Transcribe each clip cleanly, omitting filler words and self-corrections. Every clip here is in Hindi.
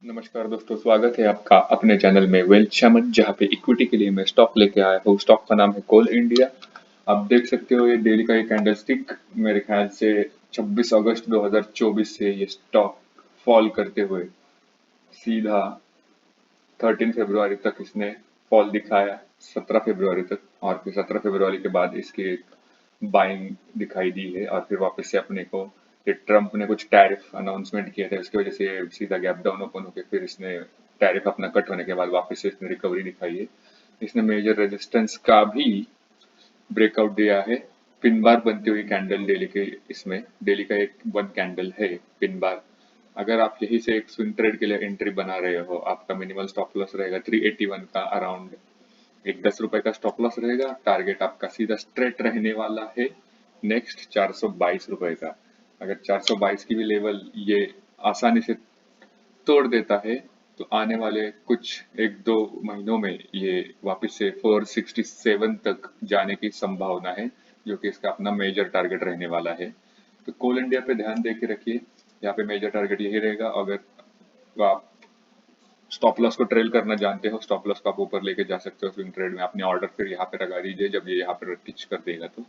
नमस्कार दोस्तों, स्वागत है आपका अपने चैनल में वेल्थ शमन, जहाँ पे इक्विटी के लिए मैं स्टॉक लेके आया हूँ। स्टॉक का नाम है कोल इंडिया। आप देख सकते हो ये डेली का एक कैंडलस्टिक, मेरे ख्याल से 26 अगस्त 2024 से ये स्टॉक फॉल करते हुए सीधा 13 फरवरी तक इसने फॉल दिखाया, 17 फरवरी तक, और फिर 17 फरवरी के बाद इसकी एक बाइंग दिखाई दी है और फिर वापस से अपने को ये ट्रम्प ने कुछ टैरिफ अनाउंसमेंट किया था, उसकी वजह से ये सीधा गैप डाउन ओपन होकर फिर इसने टैरिफ अपना कट होने के बाद वापस से इसने रिकवरी दिखाई है। इसने मेजर रेजिस्टेंस का भी ब्रेकआउट दिया है। पिन बार बनती हुई कैंडल डेली के, इसमें डेली का एक वन कैंडल है पिन बार। अगर आप यही से एक स्विंग ट्रेड के लिए एंट्री बना रहे हो, आपका मिनिमल स्टॉप लॉस रहेगा 381 का अराउंड, एक 10 रुपए का स्टॉप लॉस रहेगा। टारगेट आपका सीधा स्ट्रेट रहने वाला है नेक्स्ट 422 रुपए का। अगर 422 की भी लेवल ये आसानी से तोड़ देता है तो आने वाले कुछ एक दो महीनों में ये वापस से 467 तक जाने की संभावना है, जो कि इसका अपना मेजर टारगेट रहने वाला है। तो कोल इंडिया पे ध्यान दे के रखिए, यहाँ पे मेजर टारगेट यही रहेगा। अगर आप स्टॉप लॉस को ट्रेल करना जानते हो, स्टॉप लॉस को आप ऊपर लेके जा सकते हो स्विंग ट्रेड में, अपने ऑर्डर फिर यहाँ पे लगा दीजिए। जब ये यहाँ पे टिच कर देगा तो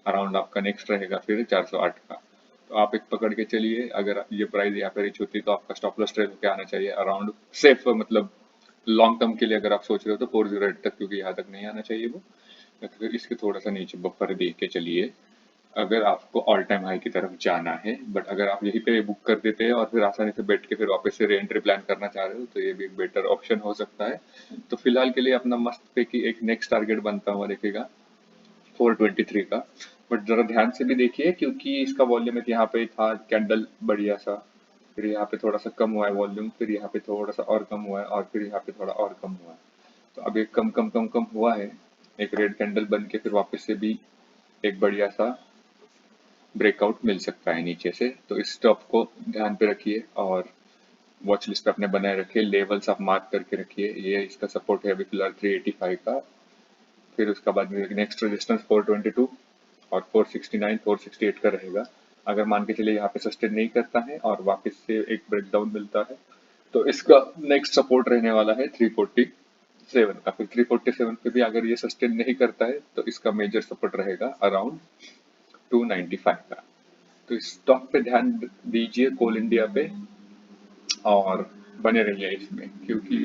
अराउंड आपका नेक्स्ट रहेगा फिर 408 का। तो आप एक पकड़ के चलिए, अगर ये प्राइस यहाँ पे रिच होती है तो आपका स्टॉप लॉस ट्रेल होकर आना चाहिए अराउंड सेफ, मतलब लॉन्ग टर्म के लिए अगर आप सोच रहे हो तो 408 तक, क्योंकि यहाँ तक नहीं आना चाहिए वो। फिर इसके थोड़ा सा नीचे बफर देख के चलिए अगर आपको ऑल टाइम हाई की तरफ जाना है। बट अगर आप यहीं पे बुक कर देते हैं और फिर आसानी से बैठ के फिर वापस से री एंट्री प्लान करना चाह रहे हो तो ये भी एक बेटर ऑप्शन हो सकता है। तो फिलहाल के लिए अपना मस्त पे की एक नेक्स्ट टारगेट बनता हुआ देखेगा 423 का। बट जरा ध्यान से भी देखिए, क्योंकि इसका वॉल्यूम एक यहाँ पे था कैंडल बढ़िया सा, फिर यहाँ पे थोड़ा सा कम हुआ है वॉल्यूम, फिर यहाँ पे थोड़ा सा और कम हुआ है, और फिर यहाँ पे थोड़ा और कम हुआ है। तो अब एक कम कम कम कम हुआ है, एक रेड कैंडल बन के फिर वापस से भी एक बढ़िया सा ब्रेकआउट मिल सकता है नीचे से। तो इस स्टॉप को ध्यान पे रखिए और वॉच लिस्ट पे अपने बनाए रखिए, लेवल्स आप मार्क करके रखिए। ये इसका सपोर्ट है अभी फिलहाल 385 का, फिर उसका बाद में नेक्स्ट रेजिस्टेंस 422 और 469 468 का रहेगा। अगर मान के चलिए यहाँ पे सस्टेन नहीं करता है और वापस से एक ब्रेकडाउन मिलता है तो इसका नेक्स्ट सपोर्ट रहने वाला है 347 का। फिर 347 पे भी अगर ये सस्टेन नहीं करता है तो इसका मेजर सपोर्ट रहेगा अराउंड 295 का। तो इस स्टॉक पे ध्यान दीजिए, कोल इंडिया पे, और बने रहिए इसमें, क्योंकि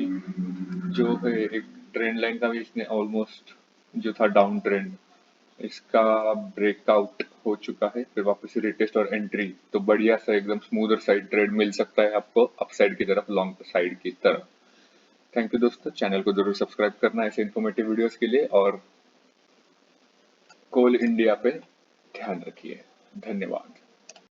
जो है एक ट्रेंड लाइन का भी इसने ऑलमोस्ट जो था डाउन ट्रेंड, इसका ब्रेकआउट हो चुका है। फिर वापस से रिटेस्ट और एंट्री, तो बढ़िया सा एकदम स्मूदर साइड ट्रेड मिल सकता है आपको अपसाइड की तरफ, लॉन्ग साइड की तरफ। थैंक यू दोस्तों, चैनल को जरूर सब्सक्राइब करना ऐसे इन्फॉर्मेटिव वीडियोस के लिए, और कोल इंडिया पे ध्यान रखिए। धन्यवाद।